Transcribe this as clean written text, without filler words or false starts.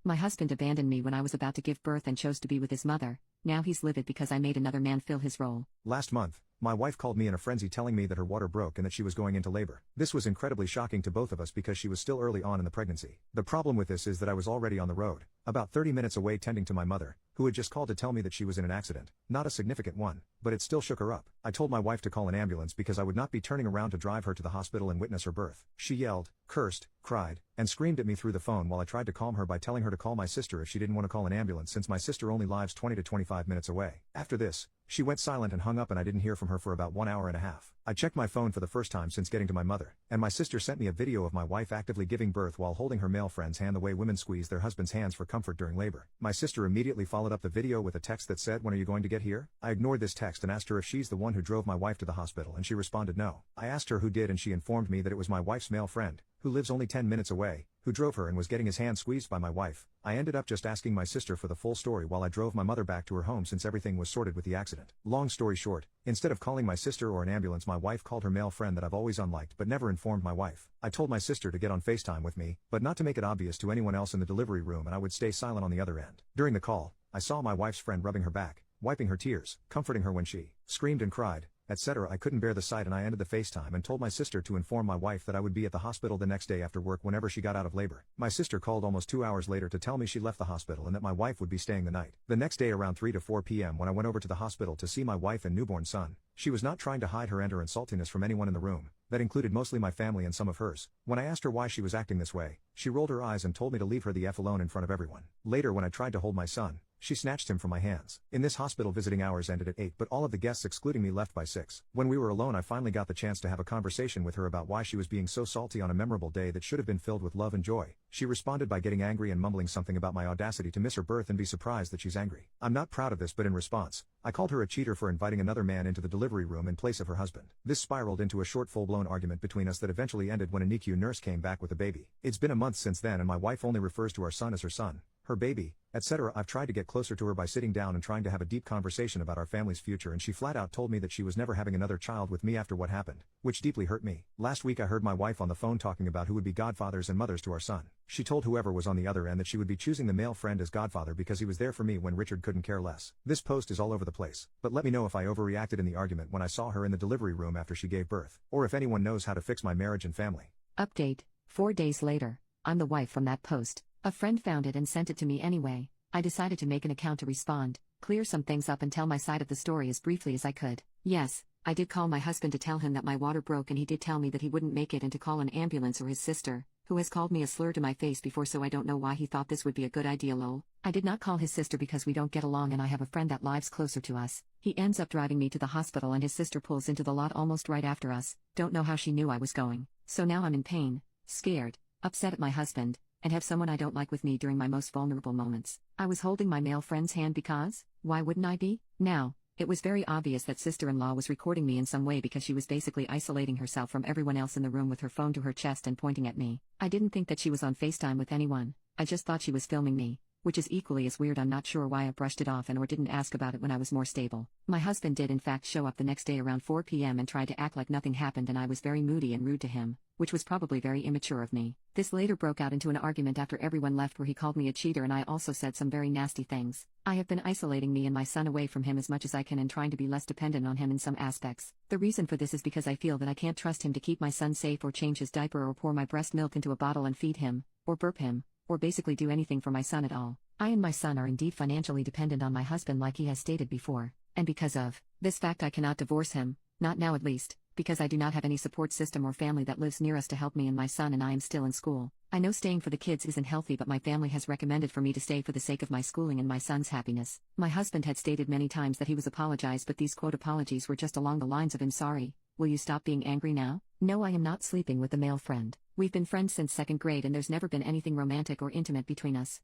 My husband abandoned me when I was about to give birth and chose to be with his mother. Now he's livid because I made another man fill his role. Last month, my wife called me in a frenzy telling me that her water broke and that she was going into labor. This was incredibly shocking to both of us because she was still early on in the pregnancy. The problem with this is that I was already on the road, about 30 minutes away tending to my mother, who had just called to tell me that she was in an accident. Not a significant one, but it still shook her up. I told my wife to call an ambulance because I would not be turning around to drive her to the hospital and witness her birth. She yelled, cursed, cried, and screamed at me through the phone while I tried to calm her by telling her to call my sister if she didn't want to call an ambulance since my sister only lives 20 to 25 minutes away. After this, she went silent and hung up and I didn't hear from her for about 1 hour and a half. I checked my phone for the first time since getting to my mother, and my sister sent me a video of my wife actively giving birth while holding her male friend's hand the way women squeeze their husband's hands for comfort during labor. My sister immediately followed up the video with a text that said, "When are you going to get here?" I ignored this text and asked her if she's the one who drove my wife to the hospital and she responded no. I asked her who did and she informed me that it was my wife's male friend, who lives only 10 minutes away, who drove her and was getting his hand squeezed by my wife. I ended up just asking my sister for the full story while I drove my mother back to her home since everything was sorted with the accident. Long story short, instead of calling my sister or an ambulance, my wife called her male friend that I've always unliked but never informed my wife. I told my sister to get on FaceTime with me, but not to make it obvious to anyone else in the delivery room, and I would stay silent on the other end. During the call, I saw my wife's friend rubbing her back, wiping her tears, comforting her when she screamed and cried, etc. I couldn't bear the sight and I ended the FaceTime and told my sister to inform my wife that I would be at the hospital the next day after work whenever she got out of labor. My sister called almost 2 hours later to tell me she left the hospital and that my wife would be staying the night. The next day around 3 to 4 p.m. when I went over to the hospital to see my wife and newborn son, she was not trying to hide her anger and saltiness from anyone in the room. That included mostly my family and some of hers. When I asked her why she was acting this way, she rolled her eyes and told me to leave her the F alone in front of everyone. Later when I tried to hold my son, she snatched him from my hands. In this hospital visiting hours ended at 8 but all of the guests excluding me left by 6. When we were alone I finally got the chance to have a conversation with her about why she was being so salty on a memorable day that should have been filled with love and joy. She responded by getting angry and mumbling something about my audacity to miss her birth and be surprised that she's angry. I'm not proud of this, but in response, I called her a cheater for inviting another man into the delivery room in place of her husband. This spiraled into a short full-blown argument between us that eventually ended when a NICU nurse came back with a baby. It's been a month since then and my wife only refers to our son as her son, her baby, etc. I've tried to get closer to her by sitting down and trying to have a deep conversation about our family's future, and she flat out told me that she was never having another child with me after what happened, which deeply hurt me. Last week I heard my wife on the phone talking about who would be godfathers and mothers to our son. She told whoever was on the other end that she would be choosing the male friend as godfather because he was there for me when Richard couldn't care less. This post is all over the place, but let me know if I overreacted in the argument when I saw her in the delivery room after she gave birth, or if anyone knows how to fix my marriage and family. Update: 4 days later. I'm the wife from that post. A friend found it and sent it to me anyway. I decided to make an account to respond, clear some things up and tell my side of the story as briefly as I could. Yes, I did call my husband to tell him that my water broke and he did tell me that he wouldn't make it and to call an ambulance or his sister, who has called me a slur to my face before, so I don't know why he thought this would be a good idea lol. I did not call his sister because we don't get along and I have a friend that lives closer to us. He ends up driving me to the hospital and his sister pulls into the lot almost right after us. Don't know how she knew I was going. So now I'm in pain, scared, upset at my husband, and have someone I don't like with me during my most vulnerable moments. I was holding my male friend's hand because, why wouldn't I be? Now, it was very obvious that sister-in-law was recording me in some way because she was basically isolating herself from everyone else in the room with her phone to her chest and pointing at me. I didn't think that she was on FaceTime with anyone, I just thought she was filming me, which is equally as weird. I'm not sure why I brushed it off and or didn't ask about it when I was more stable. My husband did in fact show up the next day around 4 p.m. and tried to act like nothing happened, and I was very moody and rude to him, which was probably very immature of me. This later broke out into an argument after everyone left where he called me a cheater and I also said some very nasty things. I have been isolating me and my son away from him as much as I can and trying to be less dependent on him in some aspects. The reason for this is because I feel that I can't trust him to keep my son safe or change his diaper or pour my breast milk into a bottle and feed him, or burp him, or basically do anything for my son at all. I and my son are indeed financially dependent on my husband like he has stated before, and because of this fact I cannot divorce him, not now at least, because I do not have any support system or family that lives near us to help me and my son, and I am still in school. I know staying for the kids isn't healthy, but my family has recommended for me to stay for the sake of my schooling and my son's happiness. My husband had stated many times that he was apologized, but these quote apologies were just along the lines of "I'm sorry, will you stop being angry now?" No, I am not sleeping with the male friend. We've been friends since 2nd grade and there's never been anything romantic or intimate between us.